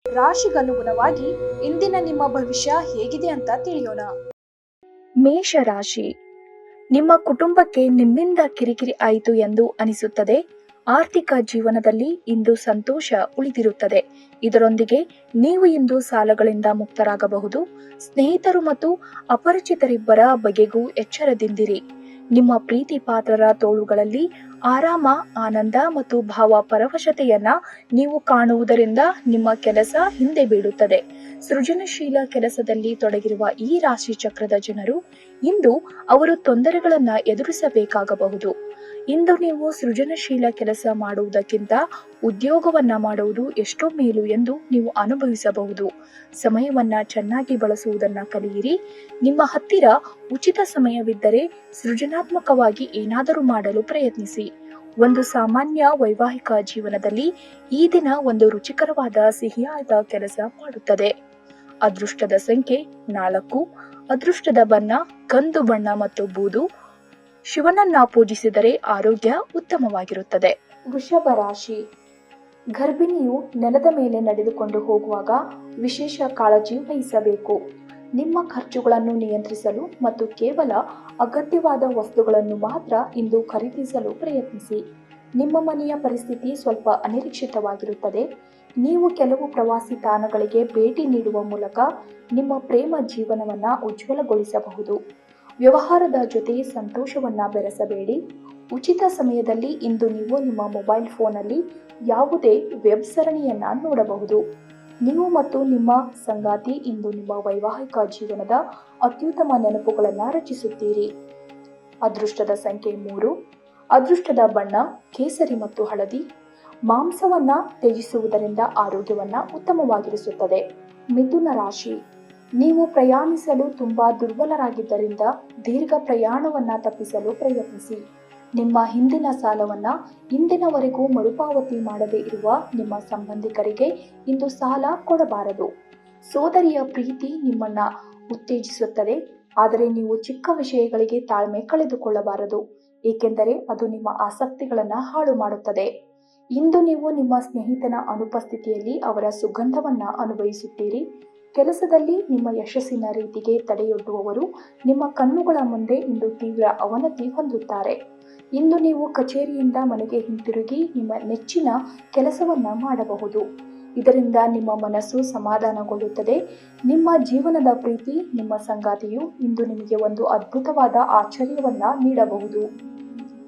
ರಾಶಿಗನುಗುಣವಾಗಿ ಇಂದಿನ ನಿಮ್ಮ ಭವಿಷ್ಯ ಹೇಗಿದೆ ಅಂತ ತಿಳಿಯೋಣ. ಮೇಷ ರಾಶಿ. ನಿಮ್ಮ ಕುಟುಂಬಕ್ಕೆ ನಿಮ್ಮಿಂದ ಕಿರಿಕಿರಿ ಆಯಿತು ಎಂದು ಅನಿಸುತ್ತದೆ. ಆರ್ಥಿಕ ಜೀವನದಲ್ಲಿ ಇಂದು ಸಂತೋಷ ಉಳಿದಿರುತ್ತದೆ. ಇದರೊಂದಿಗೆ ನೀವು ಇಂದು ಸಾಲಗಳಿಂದ ಮುಕ್ತರಾಗಬಹುದು. ಸ್ನೇಹಿತರು ಮತ್ತು ಅಪರಿಚಿತರಿಬ್ಬರ ಬಗೆಗೂ ಎಚ್ಚರದಿಂದಿರಿ. ನಿಮ್ಮ ಪ್ರೀತಿ ಪಾತ್ರರ ತೋಳುಗಳಲ್ಲಿ ಆರಾಮ, ಆನಂದ ಮತ್ತು ಭಾವ ಪರವಶತೆಯನ್ನ ನೀವು ಕಾಣುವುದರಿಂದ ನಿಮ್ಮ ಕೆಲಸ ಹಿಂದೆ ಬೀಳುತ್ತದೆ. ಸೃಜನಶೀಲ ಕೆಲಸದಲ್ಲಿ ತೊಡಗಿರುವ ಈ ರಾಶಿ ಚಕ್ರದ ಜನರು ಇಂದು ಅವರು ತೊಂದರೆಗಳನ್ನ ಎದುರಿಸಬೇಕಾಗಬಹುದು. ಇಂದು ನೀವು ಸೃಜನಶೀಲ ಕೆಲಸ ಮಾಡುವುದಕ್ಕಿಂತ ಉದ್ಯೋಗವನ್ನ ಮಾಡುವುದು ಎಷ್ಟೋ ಮೇಲು ಎಂದು ನೀವು ಅನುಭವಿಸಬಹುದು. ಸಮಯವನ್ನ ಚೆನ್ನಾಗಿ ಬಳಸುವುದನ್ನ ಕಲಿಯಿರಿ. ನಿಮ್ಮ ಹತ್ತಿರ ಉಚಿತ ಸಮಯವಿದ್ದರೆ ಸೃಜನಾತ್ಮಕವಾಗಿ ಏನಾದರೂ ಮಾಡಲು ಪ್ರಯತ್ನಿಸಿ. ಒಂದು ಸಾಮಾನ್ಯ ವೈವಾಹಿಕ ಜೀವನದಲ್ಲಿ ಈ ದಿನ ಒಂದು ರುಚಿಕರವಾದ ಸಿಹಿಯಾದ ಕೆಲಸ ಮಾಡುತ್ತದೆ. ಅದೃಷ್ಟದ ಸಂಖ್ಯೆ 4. ಅದೃಷ್ಟದ ಬಣ್ಣ ಕಂದು ಬಣ್ಣ ಮತ್ತು ಬೂದು. ಶಿವನನ್ನ ಪೂಜಿಸಿದರೆ ಆರೋಗ್ಯ ಉತ್ತಮವಾಗಿರುತ್ತದೆ. ವೃಷಭ ರಾಶಿ. ಗರ್ಭಿಣಿಯು ನೆಲದ ಮೇಲೆ ನಡೆದುಕೊಂಡು ಹೋಗುವಾಗ ವಿಶೇಷ ಕಾಳಜಿ ವಹಿಸಬೇಕು. ನಿಮ್ಮ ಖರ್ಚುಗಳನ್ನು ನಿಯಂತ್ರಿಸಲು ಮತ್ತು ಕೇವಲ ಅಗತ್ಯವಾದ ವಸ್ತುಗಳನ್ನು ಮಾತ್ರ ಇಂದು ಖರೀದಿಸಲು ಪ್ರಯತ್ನಿಸಿ. ನಿಮ್ಮ ಮನೆಯ ಪರಿಸ್ಥಿತಿ ಸ್ವಲ್ಪ ಅನಿರೀಕ್ಷಿತವಾಗಿರುತ್ತದೆ. ನೀವು ಕೆಲವು ಪ್ರವಾಸಿ ತಾಣಗಳಿಗೆ ಭೇಟಿ ನೀಡುವ ಮೂಲಕ ನಿಮ್ಮ ಪ್ರೇಮ ಜೀವನವನ್ನ ಉಜ್ವಲಗೊಳಿಸಬಹುದು. ವ್ಯವಹಾರದ ಜೊತೆ ಸಂತೋಷವನ್ನ ಬೆರೆಸಬೇಡಿ. ಉಚಿತ ಸಮಯದಲ್ಲಿ ಇಂದು ನೀವು ನಿಮ್ಮ ಮೊಬೈಲ್ ಫೋನ್ನಲ್ಲಿ ಯಾವುದೇ ವೆಬ್ ಸರಣಿಯನ್ನ ನೋಡಬಹುದು. ನೀವು ಮತ್ತು ನಿಮ್ಮ ಸಂಗಾತಿ ಇಂದು ನಿಮ್ಮ ವೈವಾಹಿಕ ಜೀವನದ ಅತ್ಯುತ್ತಮ ನೆನಪುಗಳನ್ನು ರಚಿಸುತ್ತೀರಿ. ಅದೃಷ್ಟದ ಸಂಖ್ಯೆ 3. ಅದೃಷ್ಟದ ಬಣ್ಣ ಕೇಸರಿ ಮತ್ತು ಹಳದಿ. ಮಾಂಸವನ್ನ ತ್ಯಜಿಸುವುದರಿಂದ ಆರೋಗ್ಯವನ್ನ ಉತ್ತಮವಾಗಿರಿಸುತ್ತದೆ. ಮಿಥುನ ರಾಶಿ. ನೀವು ಪ್ರಯಾಣಿಸಲು ತುಂಬಾ ದುರ್ಬಲರಾಗಿದ್ದರಿಂದ ದೀರ್ಘ ಪ್ರಯಾಣವನ್ನ ತಪ್ಪಿಸಲು ಪ್ರಯತ್ನಿಸಿ. ನಿಮ್ಮ ಹಿಂದಿನ ಸಾಲವನ್ನ ಇಂದಿನವರೆಗೂ ಮರುಪಾವತಿ ಮಾಡದೇ ಇರುವ ನಿಮ್ಮ ಸಂಬಂಧಿಕರಿಗೆ ಇಂದು ಸಾಲ ಕೊಡಬಾರದು. ಸೋದರಿಯ ಪ್ರೀತಿ ನಿಮ್ಮನ್ನ ಉತ್ತೇಜಿಸುತ್ತದೆ, ಆದರೆ ನೀವು ಚಿಕ್ಕ ವಿಷಯಗಳಿಗೆ ತಾಳ್ಮೆ ಕಳೆದುಕೊಳ್ಳಬಾರದು, ಏಕೆಂದರೆ ಅದು ನಿಮ್ಮ ಆಸಕ್ತಿಗಳನ್ನ ಹಾಳು ಮಾಡುತ್ತದೆ. ಇಂದು ನೀವು ನಿಮ್ಮ ಸ್ನೇಹಿತನ ಅನುಪಸ್ಥಿತಿಯಲ್ಲಿ ಅವರ ಸುಗಂಧವನ್ನ ಅನುಭವಿಸುತ್ತೀರಿ. ಕೆಲಸದಲ್ಲಿ ನಿಮ್ಮ ಯಶಸ್ಸಿನ ರೀತಿಗೆ ತಡೆಯೊಡ್ಡುವವರು ನಿಮ್ಮ ಕಣ್ಣುಗಳ ಮುಂದೆ ಇಂದು ತೀವ್ರ ಅವನತಿ ಹೊಂದುತ್ತಾರೆ. ಇಂದು ನೀವು ಕಚೇರಿಯಿಂದ ಮನೆಗೆ ಹಿಂತಿರುಗಿ ನಿಮ್ಮ ನೆಚ್ಚಿನ ಕೆಲಸವನ್ನ ಮಾಡಬಹುದು. ಇದರಿಂದ ನಿಮ್ಮ ಮನಸ್ಸು ಸಮಾಧಾನಗೊಳ್ಳುತ್ತದೆ. ನಿಮ್ಮ ಜೀವನದ ಪ್ರೀತಿ ನಿಮ್ಮ ಸಂಗಾತಿಯು ಇಂದು ನಿಮಗೆ ಒಂದು ಅದ್ಭುತವಾದ ಆಶ್ಚರ್ಯವನ್ನ ನೀಡಬಹುದು.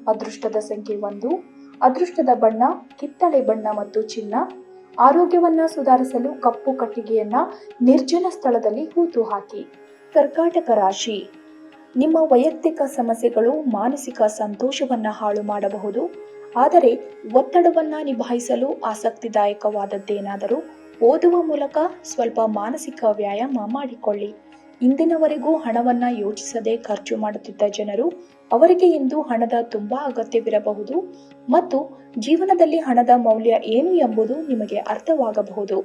ಅದೃಷ್ಟದ ಸಂಖ್ಯೆ 1. ಅದೃಷ್ಟದ ಬಣ್ಣ ಕಿತ್ತಳೆ ಬಣ್ಣ ಮತ್ತು ಚಿನ್ನ. ಆರೋಗ್ಯವನ್ನ ಸುಧಾರಿಸಲು ಕಪ್ಪು ಕಟ್ಟಿಗೆಯನ್ನ ನಿರ್ಜನ ಸ್ಥಳದಲ್ಲಿ ಹೂತು ಹಾಕಿ. ಕರ್ಕಾಟಕ ರಾಶಿ. ನಿಮ್ಮ ವೈಯಕ್ತಿಕ ಸಮಸ್ಯೆಗಳು ಮಾನಸಿಕ ಸಂತೋಷವನ್ನ ಹಾಳು ಮಾಡಬಹುದು. ಆದರೆ ಒತ್ತಡವನ್ನ ನಿಭಾಯಿಸಲು ಆಸಕ್ತಿದಾಯಕವಾದದ್ದೇನಾದರೂ ಓದುವ ಮೂಲಕ ಸ್ವಲ್ಪ ಮಾನಸಿಕ ವ್ಯಾಯಾಮ ಮಾಡಿಕೊಳ್ಳಿ. ಇಂದಿನವರೆಗೂ ಹಣವನ್ನ ಯೋಚಿಸದೆ ಖರ್ಚು ಮಾಡುತ್ತಿದ್ದ ಜನರು ಅವರಿಗೆ ಇಂದು ಹಣದ ತುಂಬಾ ಅಗತ್ಯವಿರಬಹುದು ಮತ್ತು ಜೀವನದಲ್ಲಿ ಹಣದ ಮೌಲ್ಯ ಏನು ಎಂಬುದು ನಿಮಗೆ ಅರ್ಥವಾಗಬಹುದು.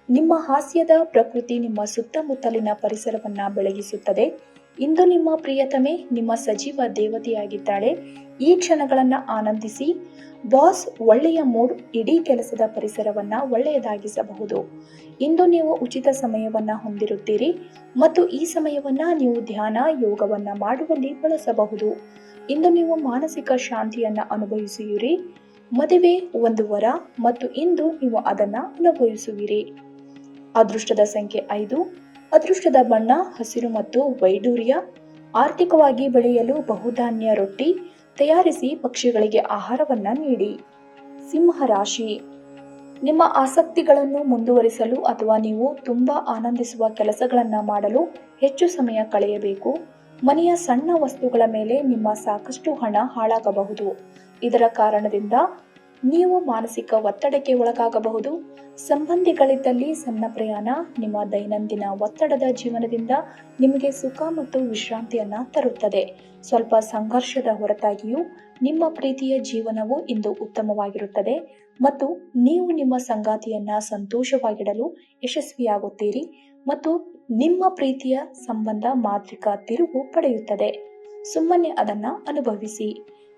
ನಿಮ್ಮ ಹಾಸ್ಯದ ಪ್ರಕೃತಿ ನಿಮ್ಮ ಸುತ್ತಮುತ್ತಲಿನ ಪರಿಸರವನ್ನ ಬೆಳಗಿಸುತ್ತದೆ. ಇಂದು ನಿಮ್ಮ ಪ್ರಿಯತಮೆ ನಿಮ್ಮ ಸಜೀವ ದೇವತೆಯಾಗಿದ್ದಾಳೆ. ಈ ಕ್ಷಣಗಳನ್ನ ಆನಂದಿಸಿ. ಬಾಸ್ ಒಳ್ಳೆಯ ಮೂಡ್ ಇಡೀ ಕೆಲಸದ ಪರಿಸರವನ್ನ ಒಳ್ಳೆಯದಾಗಿಸಬಹುದು. ಇಂದು ನೀವು ಉಚಿತ ಸಮಯವನ್ನ ಹೊಂದಿರುತ್ತೀರಿ ಮತ್ತು ಈ ಸಮಯವನ್ನ ನೀವು ಧ್ಯಾನ ಯೋಗವನ್ನ ಮಾಡುವಲ್ಲಿ ಬಳಸಬಹುದು. ಇಂದು ನೀವು ಮಾನಸಿಕ ಶಾಂತಿಯನ್ನ ಅನುಭವಿಸುವಿರಿ. ಮದುವೆ ಒಂದು ವರ ಮತ್ತು ಇಂದು ನೀವು ಅದನ್ನ ಅನುಭವಿಸುವಿರಿ. ಅದೃಷ್ಟದ ಸಂಖ್ಯೆ 5. ಅದೃಷ್ಟದ ಬಣ್ಣ ಹಸಿರು ಮತ್ತು ವೈಡೂರ್ಯ. ಆರ್ಥಿಕವಾಗಿ ಬೆಳೆಯಲು ಬಹುಧಾನ್ಯ ರೊಟ್ಟಿ ತಯಾರಿಸಿ ಪಕ್ಷಿಗಳಿಗೆ ಆಹಾರವನ್ನ ನೀಡಿ. ಸಿಂಹ ರಾಶಿ. ನಿಮ್ಮ ಆಸಕ್ತಿಗಳನ್ನು ಮುಂದುವರಿಸಲು ಅಥವಾ ನೀವು ತುಂಬಾ ಆನಂದಿಸುವ ಕೆಲಸಗಳನ್ನ ಮಾಡಲು ಹೆಚ್ಚು ಸಮಯ ಕಳೆಯಬೇಕು. ಮನೆಯ ಸಣ್ಣ ವಸ್ತುಗಳ ಮೇಲೆ ನಿಮ್ಮ ಸಾಕಷ್ಟು ಹಣ ಹಾಳಾಗಬಹುದು. ಇದರ ಕಾರಣದಿಂದ ನೀವು ಮಾನಸಿಕ ಒತ್ತಡಕ್ಕೆ ಒಳಗಾಗಬಹುದು. ಸಂಬಂಧಿಗಳಿದ್ದಲ್ಲಿ ಸಣ್ಣ ಪ್ರಯಾಣ ನಿಮ್ಮ ದೈನಂದಿನ ಒತ್ತಡದ ಜೀವನದಿಂದ ನಿಮಗೆ ಸುಖ ಮತ್ತು ವಿಶ್ರಾಂತಿಯನ್ನ ತರುತ್ತದೆ. ಸ್ವಲ್ಪ ಸಂಘರ್ಷದ ಹೊರತಾಗಿಯೂ ನಿಮ್ಮ ಪ್ರೀತಿಯ ಜೀವನವು ಇಂದು ಉತ್ತಮವಾಗಿರುತ್ತದೆ ಮತ್ತು ನೀವು ನಿಮ್ಮ ಸಂಗಾತಿಯನ್ನ ಸಂತೋಷವಾಗಿಡಲು ಯಶಸ್ವಿಯಾಗುತ್ತೀರಿ ಮತ್ತು ನಿಮ್ಮ ಪ್ರೀತಿಯ ಸಂಬಂಧ ಮಾಂತ್ರಿಕ ತಿರುವು ಪಡೆಯುತ್ತದೆ. ಸುಮ್ಮನೆ ಅದನ್ನ ಅನುಭವಿಸಿ.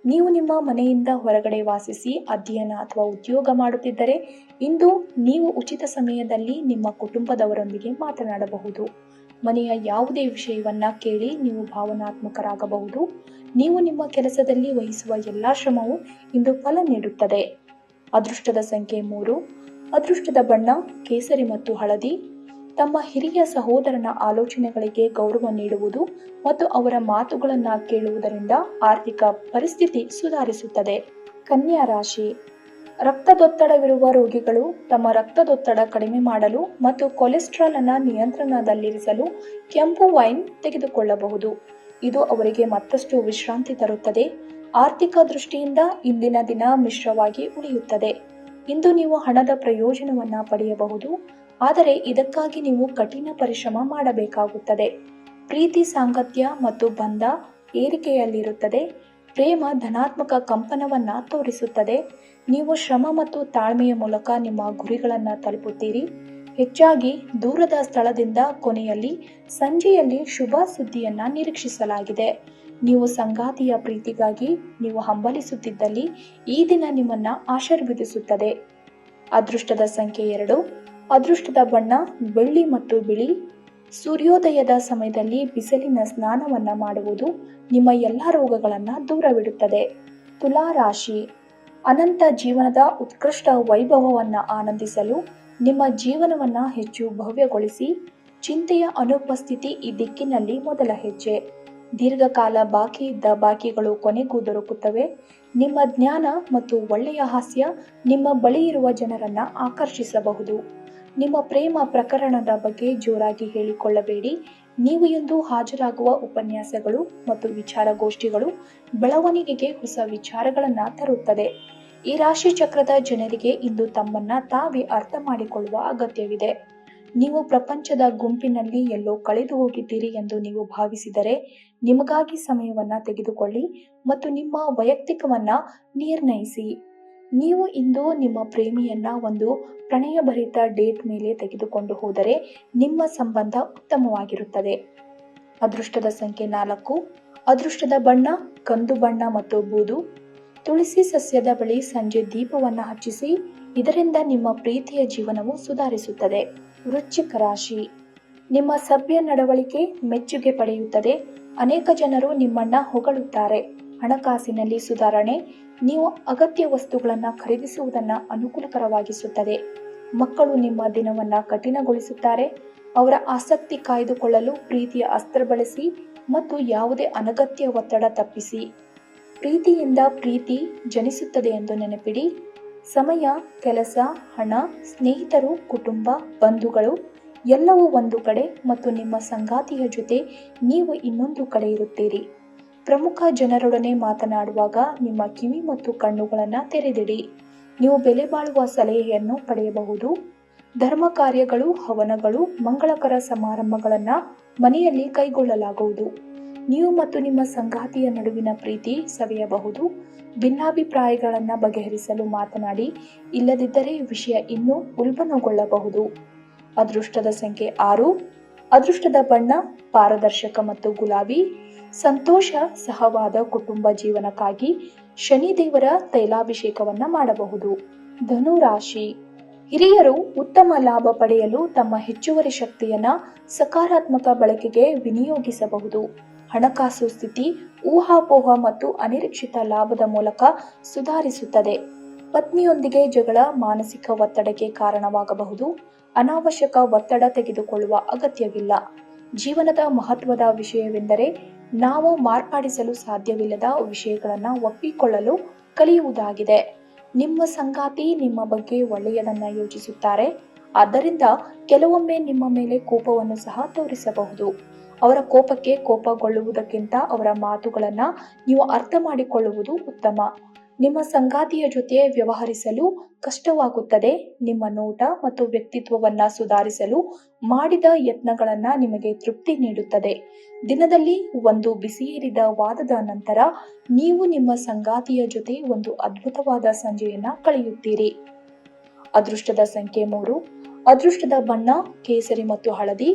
ನೀವು ನಿಮ್ಮ ಮನೆಯಿಂದ ಹೊರಗಡೆ ವಾಸಿಸಿ ಅಧ್ಯಯನ ಅಥವಾ ಉದ್ಯೋಗ ಮಾಡುತ್ತಿದ್ದರೆ ಇಂದು ನೀವು ಉಚಿತ ಸಮಯದಲ್ಲಿ ನಿಮ್ಮ ಕುಟುಂಬದವರೊಂದಿಗೆ ಮಾತನಾಡಬಹುದು. ಮನೆಯ ಯಾವುದೇ ವಿಷಯವನ್ನ ಕೇಳಿ ನೀವು ಭಾವನಾತ್ಮಕರಾಗಬಹುದು. ನೀವು ನಿಮ್ಮ ಕೆಲಸದಲ್ಲಿ ವಹಿಸುವ ಎಲ್ಲಾ ಶ್ರಮವು ಇಂದು ಫಲ ನೀಡುತ್ತದೆ. ಅದೃಷ್ಟದ ಸಂಖ್ಯೆ 3. ಅದೃಷ್ಟದ ಬಣ್ಣ ಕೇಸರಿ ಮತ್ತು ಹಳದಿ. ತಮ್ಮ ಹಿರಿಯ ಸಹೋದರನ ಆಲೋಚನೆಗಳಿಗೆ ಗೌರವ ನೀಡುವುದು ಮತ್ತು ಅವರ ಮಾತುಗಳನ್ನು ಕೇಳುವುದರಿಂದ ಆರ್ಥಿಕ ಪರಿಸ್ಥಿತಿ ಸುಧಾರಿಸುತ್ತದೆ. ಕನ್ಯಾ ರಾಶಿ. ರಕ್ತದೊತ್ತಡವಿರುವ ರೋಗಿಗಳು ತಮ್ಮ ರಕ್ತದೊತ್ತಡ ಕಡಿಮೆ ಮಾಡಲು ಮತ್ತು ಕೊಲೆಸ್ಟ್ರಾಲ್ ಅನ್ನು ನಿಯಂತ್ರಣದಲ್ಲಿರಿಸಲು ಕೆಂಪು ವೈನ್ ತೆಗೆದುಕೊಳ್ಳಬಹುದು. ಇದು ಅವರಿಗೆ ಮತ್ತಷ್ಟು ವಿಶ್ರಾಂತಿ ತರುತ್ತದೆ. ಆರ್ಥಿಕ ದೃಷ್ಟಿಯಿಂದ ಇಂದಿನ ದಿನ ಮಿಶ್ರವಾಗಿ ಉಳಿಯುತ್ತದೆ. ಇಂದು ನೀವು ಹಣದ ಪ್ರಯೋಜನವನ್ನ ಪಡೆಯಬಹುದು, ಆದರೆ ಇದಕ್ಕಾಗಿ ನೀವು ಕಠಿಣ ಪರಿಶ್ರಮ ಮಾಡಬೇಕಾಗುತ್ತದೆ. ಪ್ರೀತಿ ಸಾಂಗತ್ಯ ಮತ್ತು ಬಂಧ ಏರಿಕೆಯಲ್ಲಿರುತ್ತದೆ. ಪ್ರೇಮ ಧನಾತ್ಮಕ ಕಂಪನವನ್ನ ತೋರಿಸುತ್ತದೆ. ನೀವು ಶ್ರಮ ಮತ್ತು ತಾಳ್ಮೆಯ ಮೂಲಕ ನಿಮ್ಮ ಗುರಿಗಳನ್ನು ತಲುಪುತ್ತೀರಿ. ಹೆಚ್ಚಾಗಿ ದೂರದ ಸ್ಥಳದಿಂದ ಕೊನೆಯಲ್ಲಿ ಸಂಜೆಯಲ್ಲಿ ಶುಭ ಸುದ್ದಿಯನ್ನ ನಿರೀಕ್ಷಿಸಲಾಗಿದೆ. ನೀವು ಸಂಗಾತಿಯ ಪ್ರೀತಿಗಾಗಿ ನೀವು ಹಂಬಲಿಸುತ್ತಿದ್ದಲ್ಲಿ ಈ ದಿನ ನಿಮ್ಮನ್ನ ಆಶೀರ್ವದಿಸುತ್ತದೆ. ಅದೃಷ್ಟದ ಸಂಖ್ಯೆ 2. ಅದೃಷ್ಟದ ಬಣ್ಣ ಬೆಳ್ಳಿ ಮತ್ತು ಬಿಳಿ. ಸೂರ್ಯೋದಯದ ಸಮಯದಲ್ಲಿ ಬಿಸಿಲಿನ ಸ್ನಾನವನ್ನ ಮಾಡುವುದು ನಿಮ್ಮ ಎಲ್ಲ ರೋಗಗಳನ್ನು ದೂರವಿಡುತ್ತದೆ. ತುಲಾ ರಾಶಿ. ಅನಂತ ಜೀವನದ ಉತ್ಕೃಷ್ಟ ವೈಭವವನ್ನ ಆನಂದಿಸಲು ನಿಮ್ಮ ಜೀವನವನ್ನ ಹೆಚ್ಚು ಭವ್ಯಗೊಳಿಸಿ. ಚಿಂತೆಯ ಅನುಪಸ್ಥಿತಿ ಈ ದಿಕ್ಕಿನಲ್ಲಿ ಮೊದಲ ಹೆಜ್ಜೆ. ದೀರ್ಘಕಾಲ ಬಾಕಿ ಇದ್ದ ಬಾಕಿಗಳು ಕೊನೆಗೂ ದೊರಕುತ್ತವೆ. ನಿಮ್ಮ ಜ್ಞಾನ ಮತ್ತು ಒಳ್ಳೆಯ ಹಾಸ್ಯ ನಿಮ್ಮ ಬಳಿ ಇರುವ ಜನರನ್ನ ಆಕರ್ಷಿಸಬಹುದು. ನಿಮ್ಮ ಪ್ರೇಮ ಪ್ರಕರಣದ ಬಗ್ಗೆ ಜೋರಾಗಿ ಹೇಳಿಕೊಳ್ಳಬೇಡಿ. ನೀವು ಇಂದು ಹಾಜರಾಗುವ ಉಪನ್ಯಾಸಗಳು ಮತ್ತು ವಿಚಾರಗೋಷ್ಠಿಗಳು ಬೆಳವಣಿಗೆಗೆ ಹೊಸ ವಿಚಾರಗಳನ್ನ ತರುತ್ತದೆ. ಈ ರಾಶಿ ಚಕ್ರದ ಜನರಿಗೆ ಇಂದು ತಮ್ಮನ್ನ ತಾವೇ ಅರ್ಥ ಮಾಡಿಕೊಳ್ಳುವ ಅಗತ್ಯವಿದೆ. ನೀವು ಪ್ರಪಂಚದ ಗುಂಪಿನಲ್ಲಿ ಎಲ್ಲೋ ಕಳೆದು ಹೋಗಿದ್ದೀರಿ ಎಂದು ನೀವು ಭಾವಿಸಿದರೆ ನಿಮಗಾಗಿ ಸಮಯವನ್ನ ತೆಗೆದುಕೊಳ್ಳಿ ಮತ್ತು ನಿಮ್ಮ ವೈಯಕ್ತಿಕವನ್ನ ನಿರ್ಣಯಿಸಿ. ನೀವು ಇಂದು ನಿಮ್ಮ ಪ್ರೇಮಿಯನ್ನ ಒಂದು ಪ್ರಣಯಭರಿತ ಡೇಟ್ ಮೇಲೆ ತೆಗೆದುಕೊಂಡು ಹೋದರೆ ನಿಮ್ಮ ಸಂಬಂಧ ಉತ್ತಮವಾಗಿರುತ್ತದೆ. ಅದೃಷ್ಟದ ಸಂಖ್ಯೆ 4. ಅದೃಷ್ಟದ ಬಣ್ಣ ಕಂದು ಬಣ್ಣ ಮತ್ತು ಬೂದು. ತುಳಸಿ ಸಸ್ಯದ ಬಳಿ ಸಂಜೆ ದೀಪವನ್ನ ಹಚ್ಚಿಸಿ. ಇದರಿಂದ ನಿಮ್ಮ ಪ್ರೀತಿಯ ಜೀವನವು ಸುಧಾರಿಸುತ್ತದೆ. ವೃಶ್ಚಿಕ ರಾಶಿ. ನಿಮ್ಮ ಸಭ್ಯ ನಡವಳಿಕೆ ಮೆಚ್ಚುಗೆ ಪಡೆಯುತ್ತದೆ. ಅನೇಕ ಜನರು ನಿಮ್ಮನ್ನ ಹೊಗಳುತ್ತಾರೆ. ಹಣಕಾಸಿನಲ್ಲಿ ಸುಧಾರಣೆ. ನೀವು ಅಗತ್ಯ ವಸ್ತುಗಳನ್ನು ಖರೀದಿಸುವುದನ್ನು ಅನುಕೂಲಕರವಾಗಿಸುತ್ತದೆ. ಮಕ್ಕಳು ನಿಮ್ಮ ದಿನವನ್ನ ಕಠಿಣಗೊಳಿಸುತ್ತಾರೆ. ಅವರ ಆಸಕ್ತಿ ಕಾಯ್ದುಕೊಳ್ಳಲು ಪ್ರೀತಿಯ ಅಸ್ತ್ರ ಬಳಸಿ ಮತ್ತು ಯಾವುದೇ ಅನಗತ್ಯ ಒತ್ತಡ ತಪ್ಪಿಸಿ. ಪ್ರೀತಿಯಿಂದ ಪ್ರೀತಿ ಜನಿಸುತ್ತದೆ ಎಂದು ನೆನಪಿಡಿ. ಸಮಯ, ಕೆಲಸ, ಹಣ, ಸ್ನೇಹಿತರು, ಕುಟುಂಬ, ಬಂಧುಗಳು ಎಲ್ಲವೂ ಒಂದು ಕಡೆ ಮತ್ತು ನಿಮ್ಮ ಸಂಗಾತಿಯ ಜೊತೆ ನೀವು ಇನ್ನೊಂದು ಕಡೆ ಇರುತ್ತೀರಿ. ಪ್ರಮುಖ ಜನರೊಡನೆ ಮಾತನಾಡುವಾಗ ನಿಮ್ಮ ಕಿವಿ ಮತ್ತು ಕಣ್ಣುಗಳನ್ನು ತೆರೆದಿಡಿ. ನೀವು ಬೆಲೆ ಬಾಳುವ ಸಲಹೆಯನ್ನು ಪಡೆಯಬಹುದು. ಧರ್ಮ ಕಾರ್ಯಗಳು, ಹವನಗಳು, ಮಂಗಳಕರ ಸಮಾರಂಭಗಳನ್ನು ಮನೆಯಲ್ಲಿ ಕೈಗೊಳ್ಳಲಾಗುವುದು. ನೀವು ಮತ್ತು ನಿಮ್ಮ ಸಂಗಾತಿಯ ನಡುವಿನ ಪ್ರೀತಿ ಸವೆಯಬಹುದು. ಭಿನ್ನಾಭಿಪ್ರಾಯಗಳನ್ನು ಬಗೆಹರಿಸಲು ಮಾತನಾಡಿ, ಇಲ್ಲದಿದ್ದರೆ ವಿಷಯ ಇನ್ನೂ ಉಲ್ಬಣಗೊಳ್ಳಬಹುದು. ಅದೃಷ್ಟದ ಸಂಖ್ಯೆ 6. ಅದೃಷ್ಟದ ಬಣ್ಣ ಪಾರದರ್ಶಕ ಮತ್ತು ಗುಲಾಬಿ. ಸಂತೋಷ ಸಹವಾದ ಕುಟುಂಬ ಜೀವನಕ್ಕಾಗಿ ಶನಿದೇವರ ತೈಲಾಭಿಷೇಕವನ್ನ ಮಾಡಬಹುದು. ಧನು ರಾಶಿ. ಹಿರಿಯರು ಉತ್ತಮ ಲಾಭ ಪಡೆಯಲು ತಮ್ಮ ಹೆಚ್ಚುವರಿ ಶಕ್ತಿಯನ್ನ ಸಕಾರಾತ್ಮಕ ಬಳಕೆಗೆ ವಿನಿಯೋಗಿಸಬಹುದು. ಹಣಕಾಸು ಸ್ಥಿತಿ ಊಹಾಪೋಹ ಮತ್ತು ಅನಿರೀಕ್ಷಿತ ಲಾಭದ ಮೂಲಕ ಸುಧಾರಿಸುತ್ತದೆ. ಪತ್ನಿಯೊಂದಿಗೆ ಜಗಳ ಮಾನಸಿಕ ಒತ್ತಡಕ್ಕೆ ಕಾರಣವಾಗಬಹುದು. ಅನಾವಶ್ಯಕ ಒತ್ತಡ ತೆಗೆದುಕೊಳ್ಳುವ ಅಗತ್ಯವಿಲ್ಲ. ಜೀವನದ ಮಹತ್ವದ ವಿಷಯವೆಂದರೆ ನಾವು ಮಾರ್ಪಡಿಸಲು ಸಾಧ್ಯವಿಲ್ಲದ ವಿಷಯಗಳನ್ನು ಒಪ್ಪಿಕೊಳ್ಳಲು ಕಲಿಯುವುದಾಗಿದೆ. ನಿಮ್ಮ ಸಂಗಾತಿ ನಿಮ್ಮ ಬಗ್ಗೆ ಒಳ್ಳೆಯದನ್ನ ಯೋಚಿಸುತ್ತಾರೆ. ಆದ್ದರಿಂದ ಕೆಲವೊಮ್ಮೆ ನಿಮ್ಮ ಮೇಲೆ ಕೋಪವನ್ನು ಸಹ ತೋರಿಸಬಹುದು. ಅವರ ಕೋಪಕ್ಕೆ ಕೋಪಗೊಳ್ಳುವುದಕ್ಕಿಂತ ಅವರ ಮಾತುಗಳನ್ನು ನೀವು ಅರ್ಥ ಮಾಡಿಕೊಳ್ಳುವುದು ಉತ್ತಮ. ನಿಮ್ಮ ಸಂಗಾತಿಯ ಜೊತೆ ವ್ಯವಹರಿಸಲು ಕಷ್ಟವಾಗುತ್ತದೆ. ನಿಮ್ಮ ನೋಟ ಮತ್ತು ವ್ಯಕ್ತಿತ್ವವನ್ನು ಸುಧಾರಿಸಲು ಮಾಡಿದ ಯತ್ನಗಳನ್ನು ನಿಮಗೆ ತೃಪ್ತಿ ನೀಡುತ್ತದೆ. ದಿನದಲ್ಲಿ ಒಂದು ಬಿಸಿಯೇರಿದ ವಾದದ ನಂತರ ನೀವು ನಿಮ್ಮ ಸಂಗಾತಿಯ ಜೊತೆ ಒಂದು ಅದ್ಭುತವಾದ ಸಂಜೆಯನ್ನ ಕಳೆಯುತ್ತೀರಿ. ಅದೃಷ್ಟದ ಸಂಖ್ಯೆ 3. ಅದೃಷ್ಟದ ಬಣ್ಣ ಕೇಸರಿ ಮತ್ತು ಹಳದಿ.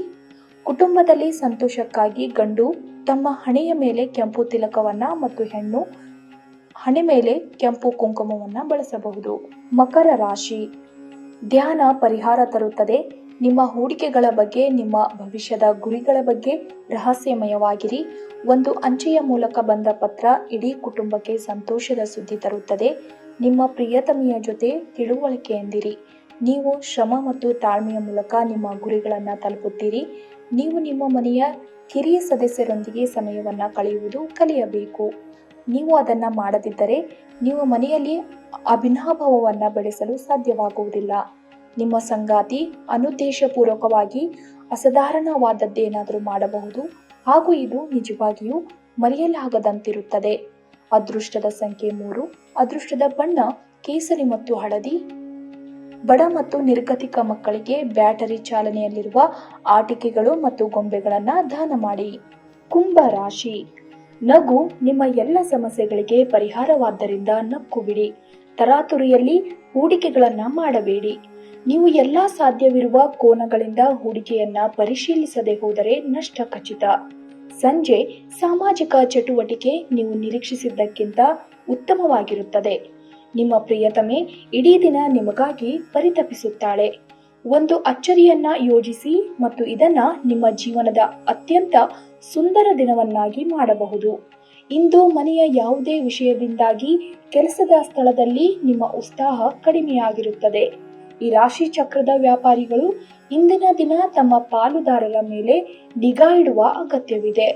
ಕುಟುಂಬದಲ್ಲಿ ಸಂತೋಷಕ್ಕಾಗಿ ಗಂಡು ತಮ್ಮ ಹಣೆಯ ಮೇಲೆ ಕೆಂಪು ತಿಲಕವನ್ನ ಮತ್ತು ಹೆಣ್ಣು ಹಣೆ ಮೇಲೆ ಕೆಂಪು ಕುಂಕುಮವನ್ನು ಬಳಸಬಹುದು. ಮಕರ ರಾಶಿ. ಧ್ಯಾನ ಪರಿಹಾರ ತರುತ್ತದೆ. ನಿಮ್ಮ ಹೂಡಿಕೆಗಳ ಬಗ್ಗೆ, ನಿಮ್ಮ ಭವಿಷ್ಯದ ಗುರಿಗಳ ಬಗ್ಗೆ ರಹಸ್ಯಮಯವಾಗಿರಿ. ಒಂದು ಅಂಚೆಯ ಮೂಲಕ ಬಂದ ಪತ್ರ ಇಡೀ ಕುಟುಂಬಕ್ಕೆ ಸಂತೋಷದ ಸುದ್ದಿ ತರುತ್ತದೆ. ನಿಮ್ಮ ಪ್ರಿಯತಮೆಯ ಜೊತೆ ತಿಳುವಳಿಕೆಯಿಂದಿರಿ. ನೀವು ಶ್ರಮ ಮತ್ತು ತಾಳ್ಮೆಯ ಮೂಲಕ ನಿಮ್ಮ ಗುರಿಗಳನ್ನು ತಲುಪುತ್ತೀರಿ. ನೀವು ನಿಮ್ಮ ಮನೆಯ ಕಿರಿಯ ಸದಸ್ಯರೊಂದಿಗೆ ಸಮಯವನ್ನು ಕಳೆಯುವುದು ಕಲಿಯಬೇಕು. ನೀವು ಅದನ್ನು ಮಾಡದಿದ್ದರೆ ನೀವು ಮನೆಯಲ್ಲಿ ಅಭಿನಾಭಾವವನ್ನು ಬೆಳೆಸಲು ಸಾಧ್ಯವಾಗುವುದಿಲ್ಲ. ನಿಮ್ಮ ಸಂಗಾತಿ ಅನುದ್ದೇಶಪೂರ್ವಕವಾಗಿ ಅಸಾಧಾರಣವಾದದ್ದೇನಾದರೂ ಮಾಡಬಹುದು ಹಾಗೂ ಇದು ನಿಜವಾಗಿಯೂ ಮರೆಯಲಾಗದಂತಿರುತ್ತದೆ. ಅದೃಷ್ಟದ ಸಂಖ್ಯೆ 3. ಅದೃಷ್ಟದ ಬಣ್ಣ ಕೇಸರಿ ಮತ್ತು ಹಳದಿ. ಬಡ ಮತ್ತು ನಿರ್ಗತಿಕ ಮಕ್ಕಳಿಗೆ ಬ್ಯಾಟರಿ ಚಾಲನೆಯಲ್ಲಿರುವ ಆಟಿಕೆಗಳು ಮತ್ತು ಗೊಂಬೆಗಳನ್ನು ದಾನ ಮಾಡಿ. ಕುಂಭ ರಾಶಿ. ನಗು ನಿಮ್ಮ ಎಲ್ಲ ಸಮಸ್ಯೆಗಳಿಗೆ ಪರಿಹಾರವಾದ್ದರಿಂದ ನಕ್ಕು ಬಿಡಿ. ತರಾತುರಿಯಲ್ಲಿ ಹೂಡಿಕೆಗಳನ್ನು ಮಾಡಬೇಡಿ. ನೀವು ಎಲ್ಲ ಸಾಧ್ಯವಿರುವ ಕೋನಗಳಿಂದ ಹೂಡಿಕೆಯನ್ನ ಪರಿಶೀಲಿಸದೆ ಹೋದರೆ ನಷ್ಟ ಖಚಿತ. ಸಂಜೆ ಸಾಮಾಜಿಕ ಚಟುವಟಿಕೆ ನೀವು ನಿರೀಕ್ಷಿಸಿದ್ದಕ್ಕಿಂತ ಉತ್ತಮವಾಗಿರುತ್ತದೆ. ನಿಮ್ಮ ಪ್ರಿಯತಮೆ ಇಡೀ ದಿನ ನಿಮಗಾಗಿ ಪರಿತಪಿಸುತ್ತಾಳೆ. ಒಂದು ಅಚ್ಚರಿಯನ್ನ ಯೋಜಿಸಿ ಮತ್ತು ಇದನ್ನ ನಿಮ್ಮ ಜೀವನದ ಅತ್ಯಂತ ಸುಂದರ ದಿನವನ್ನಾಗಿ ಮಾಡಬಹುದು. ಇಂದು ಮನೆಯ ಯಾವುದೇ ವಿಷಯದಿಂದಾಗಿ ಕೆಲಸದ ಸ್ಥಳದಲ್ಲಿ ನಿಮ್ಮ ಉತ್ಸಾಹ ಕಡಿಮೆಯಾಗಿರುತ್ತದೆ. ಈ ರಾಶಿ ಚಕ್ರದ ವ್ಯಾಪಾರಿಗಳು ಇಂದಿನ ದಿನ ತಮ್ಮ ಪಾಲುದಾರರ ಮೇಲೆ ನಿಗಾ ಇಡುವ ಅಗತ್ಯವಿದೆ.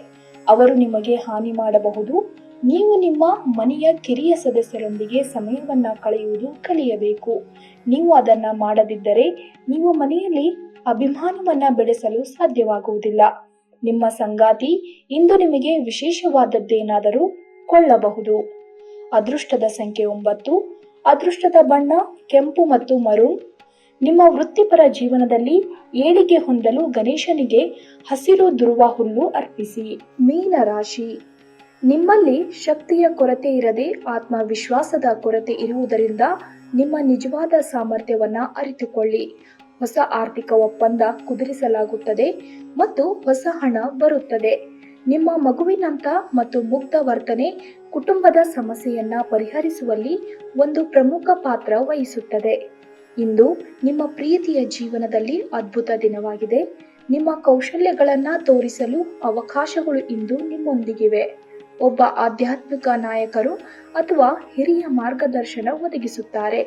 ಅವರು ನಿಮಗೆ ಹಾನಿ ಮಾಡಬಹುದು. ನೀವು ನಿಮ್ಮ ಮನೆಯ ಕಿರಿಯ ಸದಸ್ಯರೊಂದಿಗೆ ಸಮಯವನ್ನ ಕಳೆಯುವುದು ಕಲಿಯಬೇಕು. ನೀವು ಅದನ್ನ ಮಾಡದಿದ್ದರೆ ನೀವು ಮನೆಯಲ್ಲಿ ಅಭಿಮಾನವನ್ನ ಬೆಳೆಸಲು ಸಾಧ್ಯವಾಗುವುದಿಲ್ಲ. ನಿಮ್ಮ ಸಂಗಾತಿ ಇಂದು ನಿಮಗೆ ವಿಶೇಷವಾದದ್ದೇನಾದರೂ ಕೊಳ್ಳಬಹುದು. ಅದೃಷ್ಟದ ಸಂಖ್ಯೆ 9. ಅದೃಷ್ಟದ ಬಣ್ಣ ಕೆಂಪು ಮತ್ತು ಮರೂನ್. ನಿಮ್ಮ ವೃತ್ತಿಪರ ಜೀವನದಲ್ಲಿ ಏಳಿಗೆ ಹೊಂದಲು ಗಣೇಶನಿಗೆ ಹಸಿರು ದುರ್ವ ಹುಲ್ಲು ಅರ್ಪಿಸಿ. ಮೀನ ರಾಶಿ. ನಿಮ್ಮಲ್ಲಿ ಶಕ್ತಿಯ ಕೊರತೆ ಇರದೆ ಆತ್ಮವಿಶ್ವಾಸದ ಕೊರತೆ ಇರುವುದರಿಂದ ನಿಮ್ಮ ನಿಜವಾದ ಸಾಮರ್ಥ್ಯವನ್ನ ಅರಿತುಕೊಳ್ಳಿ. ಹೊಸ ಆರ್ಥಿಕ ಒಪ್ಪಂದ ಕುದುರಿಸಲಾಗುತ್ತದೆ ಮತ್ತು ಹೊಸ ಹಣ ಬರುತ್ತದೆ. ನಿಮ್ಮ ಮಗುವಿನಂತ ಮತ್ತು ಮುಗ್ಧ ವರ್ತನೆ ಕುಟುಂಬದ ಸಮಸ್ಯೆಯನ್ನ ಪರಿಹರಿಸುವಲ್ಲಿ ಒಂದು ಪ್ರಮುಖ ಪಾತ್ರ ವಹಿಸುತ್ತದೆ. ಇಂದು ನಿಮ್ಮ ಪ್ರೀತಿಯ ಜೀವನದಲ್ಲಿ ಅದ್ಭುತ ದಿನವಾಗಿದೆ. ನಿಮ್ಮ ಕೌಶಲ್ಯಗಳನ್ನು ತೋರಿಸಲು ಅವಕಾಶಗಳು ಇಂದು ನಿಮ್ಮೊಂದಿಗಿವೆ. ಒಬ್ಬ ಆಧ್ಯಾತ್ಮಿಕ ನಾಯಕರು ಅಥವಾ ಹಿರಿಯ ಮಾರ್ಗದರ್ಶನ ಒದಗಿಸುತ್ತಾರೆ.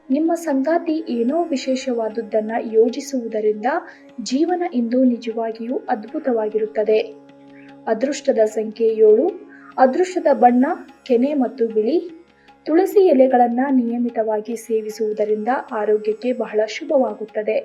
ನಿಮ್ಮ ಸಂಗಾತಿ ಏನೋ ವಿಶೇಷವಾದುದನ್ನ ಯೋಜಿಸುವುದರಿಂದ ಜೀವನ ಇಂದು ನಿಜವಾಗಿಯೂ ಅದ್ಭುತವಾಗಿರುತ್ತದೆ. ಅದೃಷ್ಟದ ಸಂಖ್ಯೆ 7. ಅದೃಷ್ಟದ ಬಣ್ಣ ಕೆನೆ ಮತ್ತು ಬಿಳಿ. ತುಳಸಿ ಎಲೆಗಳನ್ನು ನಿಯಮಿತವಾಗಿ ಸೇವಿಸುವುದರಿಂದ ಆರೋಗ್ಯಕ್ಕೆ ಬಹಳ ಶುಭವಾಗುತ್ತದೆ.